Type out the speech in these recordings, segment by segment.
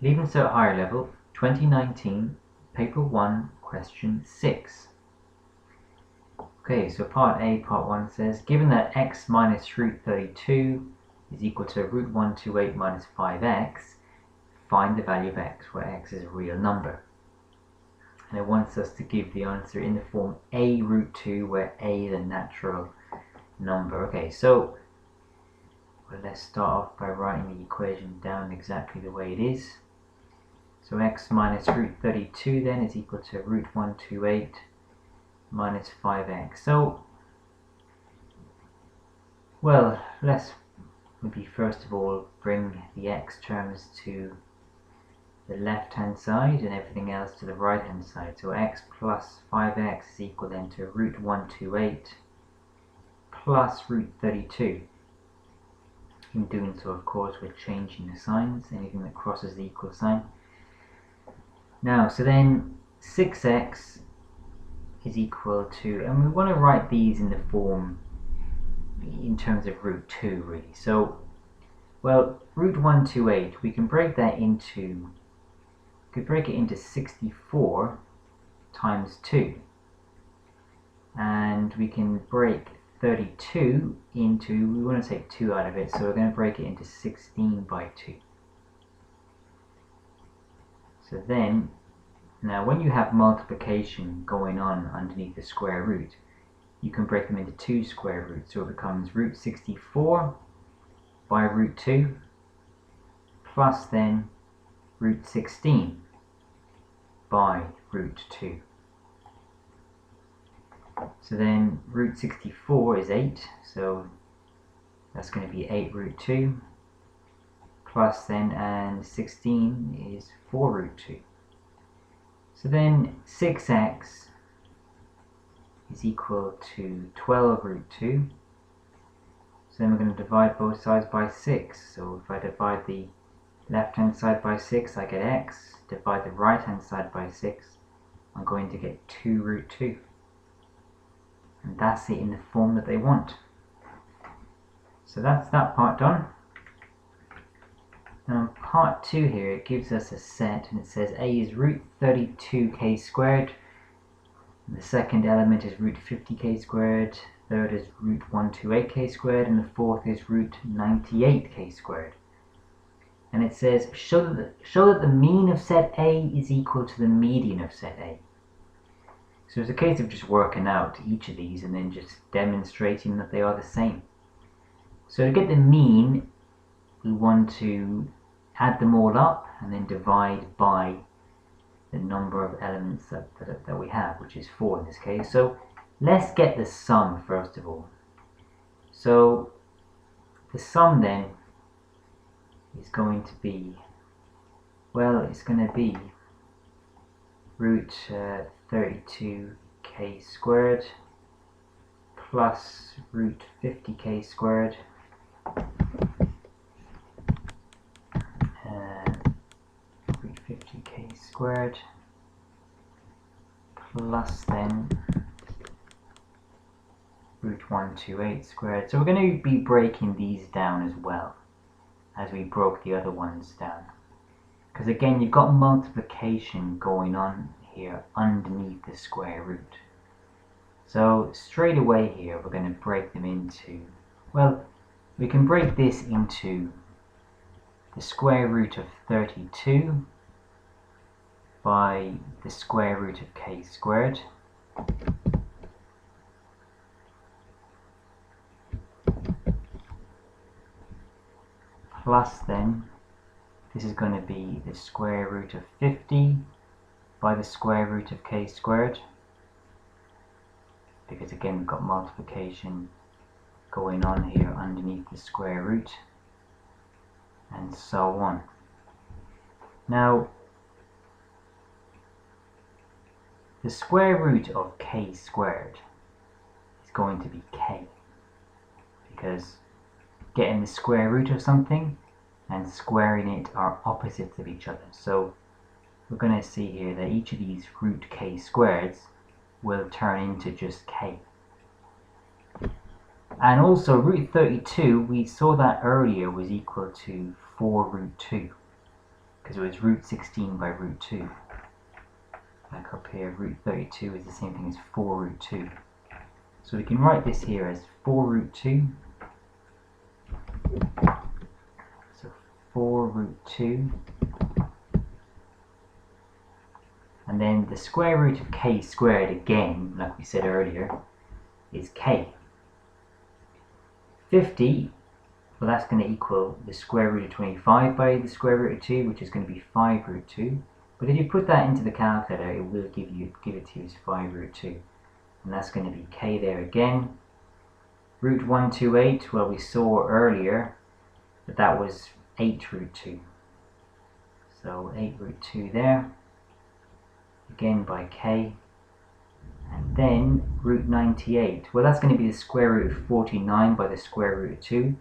Leaving Cert Higher Level, 2019, Paper 1, Question 6. Okay, so Part A, Part 1 says, given that x minus root 32 is equal to root 128 minus 5x, find the value of x, where x is a real number. And it wants us to give the answer in the form a root 2, where a is a natural number. Okay, so let's start off by writing the equation down exactly the way it is. So x minus root 32 then is equal to root 128 minus 5x. So, well, let's maybe first of all bring the x terms to the left hand side and everything else to the right hand side. So x plus 5x is equal then to root 128 plus root 32. In doing so, of course, we're changing the signs, anything that crosses the equal sign. Now, so then 6x is equal to, and we want to write these in the form in terms of root 2 really. So, well, root 128, we can break that into, could break it into 64 times 2. And we can break 32 into, we want to take 2 out of it, so we're going to break it into 16 by 2. So then, now when you have multiplication going on underneath the square root, you can break them into 2 square roots. So it becomes root 64 by root 2 plus then root 16 by root 2. So then root 64 is 8, so that's going to be 8 root 2 plus then, and 16 is 4 root 2. So then 6x is equal to 12 root 2. So then we're going to divide both sides by 6. So if I divide the left hand side by 6, I get x. Divide the right hand side by 6, I'm going to get 2 root 2. And that's it in the form that they want. So that's that part done. Now in part 2 here, it gives us a set, and it says a is root 32k squared. The second element is root 50k squared. Third is root 128k squared. And the fourth is root 98k squared. And it says, show that the mean of set A is equal to the median of set A. So it's a case of just working out each of these and then just demonstrating that they are the same. So to get the mean, we want to add them all up and then divide by the number of elements that we have, which is 4 in this case. So let's get the sum first of all. So the sum then is going to be, well, it's going to be root 32k squared plus root 50k squared root 50k squared plus then root 128 squared. So we're going to be breaking these down as well as we broke the other ones down, because again you've got multiplication going on here underneath the square root. So straight away here we're going to break them into, well, we can break this into the square root of 32 by the square root of k squared plus then this is going to be the square root of 50 by the square root of k squared, because again we've got multiplication going on here underneath the square root, and so on. Now the square root of k squared is going to be k, because getting the square root of something and squaring it are opposites of each other. So we're going to see here that each of these root k squareds will turn into just k. And also root 32, we saw that earlier, was equal to 4 root 2. because it was root 16 by root 2. Back up here, root 32 is the same thing as 4 root 2. So we can write this here as 4 root 2. So 4 root 2. And then the square root of k squared, again, like we said earlier, is k. 50, well, that's going to equal the square root of 25 by the square root of 2, which is going to be 5 root 2. But if you put that into the calculator, it will give it to you as 5 root 2. And that's going to be k there again. Root 128, well, we saw earlier that that was 8 root 2. So 8 root 2 there. Again by k. And then root 98. Well, that's going to be the square root of 49 by the square root of 2.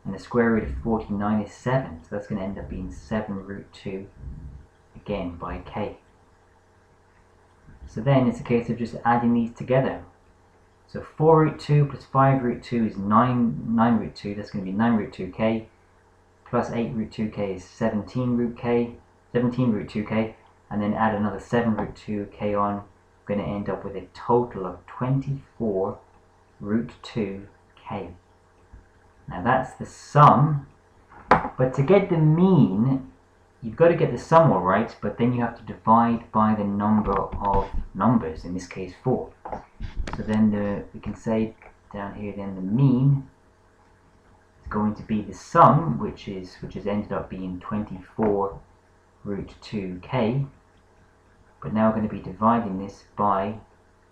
And the square root of 49 is 7. So that's going to end up being 7 root 2 again by k. So then it's a case of just adding these together. So 4 root 2 plus 5 root 2 is 9 root 2. That's going to be 9 root 2k. Plus 8 root 2k is 17 root 2k. And then add another 7 root 2k on. We're going to end up with a total of 24 root 2k. Now that's the sum. But to get the mean, you've got to get the sum all right, but then you have to divide by the number of numbers, in this case 4. So then we can say down here then the mean is going to be the sum, which has ended up being 24 root 2k. But now we're going to be dividing this by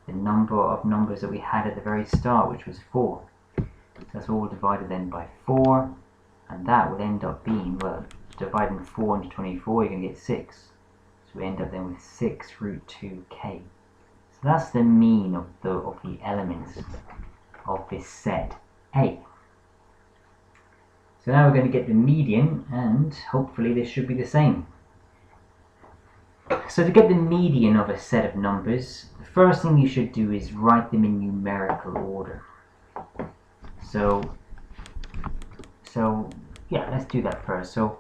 the number of numbers that we had at the very start, which was 4. So that's all divided then by 4, and that would end up being, well, dividing 4 into 24, you're going to get 6. So we end up then with 6 root 2k. So that's the mean of the elements of this set A. So now we're going to get the median, and hopefully this should be the same. So to get the median of a set of numbers, the first thing you should do is write them in numerical order. So yeah, let's do that first. So,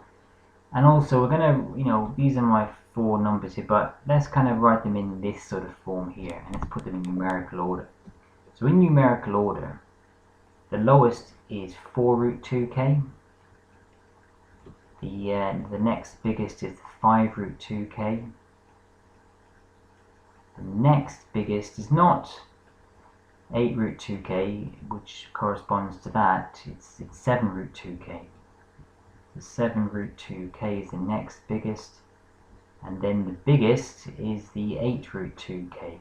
and also we're gonna, these are my 4 numbers here, but let's kind of write them in this sort of form here, and let's put them in numerical order. So in numerical order, the lowest is 4 root 2k. The next biggest is 5 root 2k. The next biggest is not 8 root 2k, which corresponds to that. It's 7 root 2k. So 7 root 2k is the next biggest, and then the biggest is the 8 root 2k.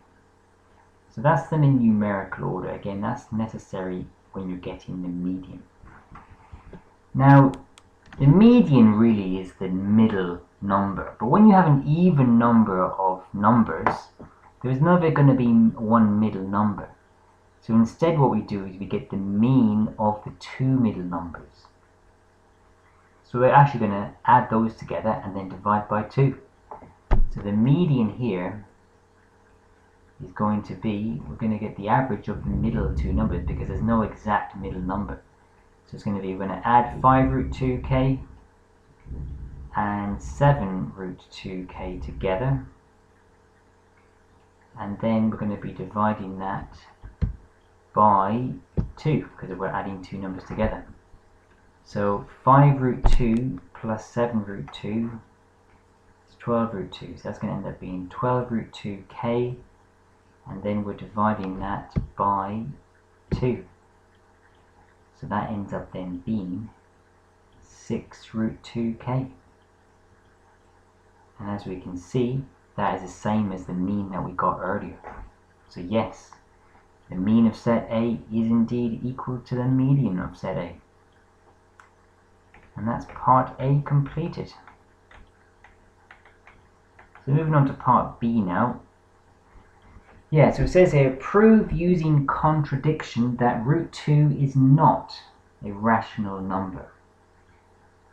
So that's them in numerical order. Again, that's necessary when you're getting the median. Now, the median really is the middle number, but when you have an even number of numbers, there's never going to be one middle number. So instead what we do is we get the mean of the 2 middle numbers. So we're actually going to add those together and then divide by 2. So the median here is going to be, we're going to get the average of the middle 2 numbers because there's no exact middle number. So it's going to be, we're going to add 5 root 2k and 7 root 2k together. And then we're going to be dividing that by 2 because we're adding 2 numbers together. So 5 root 2 plus 7 root 2 is 12 root 2. So that's going to end up being 12 root 2k, and then we're dividing that by 2. So that ends up then being 6 root 2k. And as we can see, that is the same as the mean that we got earlier. So yes, the mean of set A is indeed equal to the median of set A. And that's part A completed. So moving on to part B now. Yeah, so it says here, prove using contradiction that root 2 is not a rational number.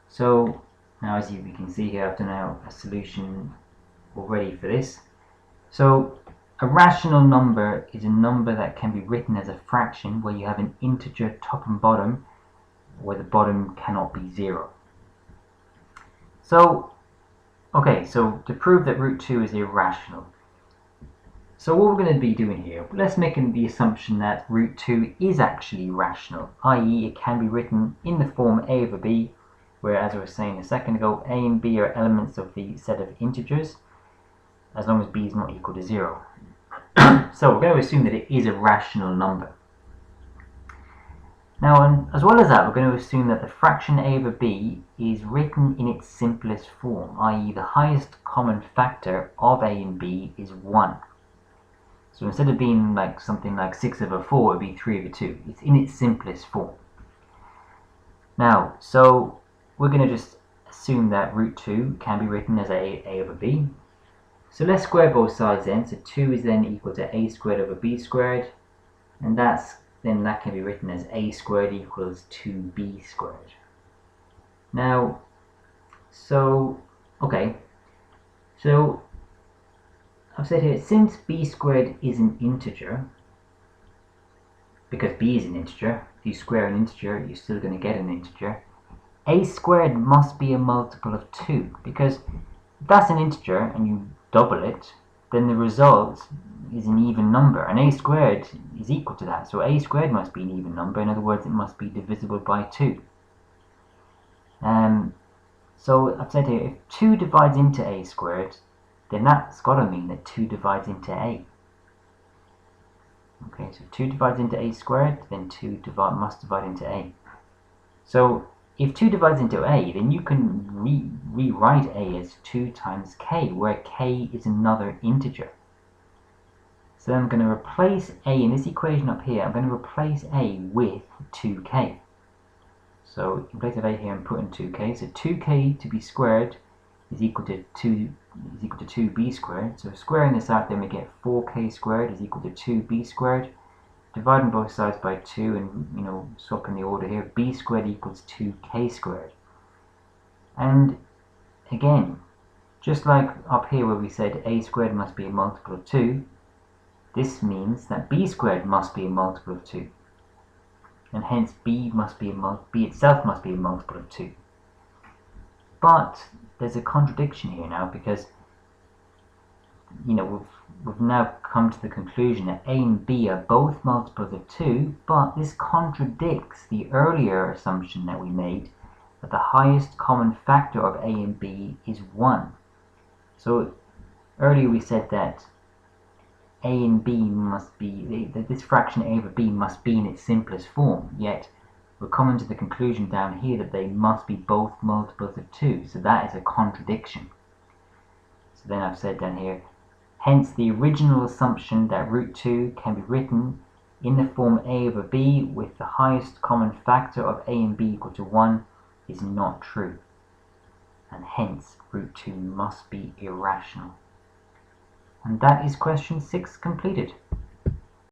So now as we can see here, I've done a solution already for this. So a rational number is a number that can be written as a fraction where you have an integer top and bottom, where the bottom cannot be 0. So Okay, so to prove that root 2 is irrational, so what we're going to be doing here, let's make the assumption that root 2 is actually rational, i.e. it can be written in the form a over b, where, as I was saying a second ago, a and b are elements of the set of integers, as long as b is not equal to 0. So we're going to assume that it is a rational number. Now, as well as that, we're going to assume that the fraction a over b is written in its simplest form, i.e. the highest common factor of a and b is 1. So instead of being like something like 6 over 4, it would be 3 over 2. It's in its simplest form. Now, so we're going to just assume that root 2 can be written as a over b. So let's square both sides then. So 2 is then equal to a squared over b squared, and that can be written as a squared equals 2b squared. Now, so I've said here, since b squared is an integer, because b is an integer, if you square an integer, you're still going to get an integer, a squared must be a multiple of 2, because if that's an integer and you double it, then the result is an even number, and a squared is equal to that, so a squared must be an even number. In other words, it must be divisible by 2. So I've said here, if 2 divides into a squared, then that's got to mean that 2 divides into a. Okay, so 2 divides into a squared, then 2 must divide into a. So if 2 divides into a, then you can rewrite a as 2 times k, where k is another integer. So I'm going to replace a in this equation up here, I'm going to replace a with 2k. So in place of a here, I'm putting 2k. So 2k to be squared is equal to 2b squared. So squaring this out, then we get 4k squared is equal to 2b squared. Dividing both sides by 2 and swapping the order here, b squared equals 2k squared. And again, just like up here where we said a squared must be a multiple of 2, this means that b squared must be a multiple of 2. And hence b itself must be a multiple of 2. But there's a contradiction here now, because we've now come to the conclusion that a and b are both multiples of 2, but this contradicts the earlier assumption that we made, that the highest common factor of a and b is 1. So earlier we said that a and b must be, that this fraction a over b must be in its simplest form, yet we're coming to the conclusion down here that they must be both multiples of 2, so that is a contradiction. So then I've said down here, hence the original assumption that root 2 can be written in the form a over b with the highest common factor of a and b equal to 1 is not true, and hence root 2 must be irrational. And that is question 6 completed.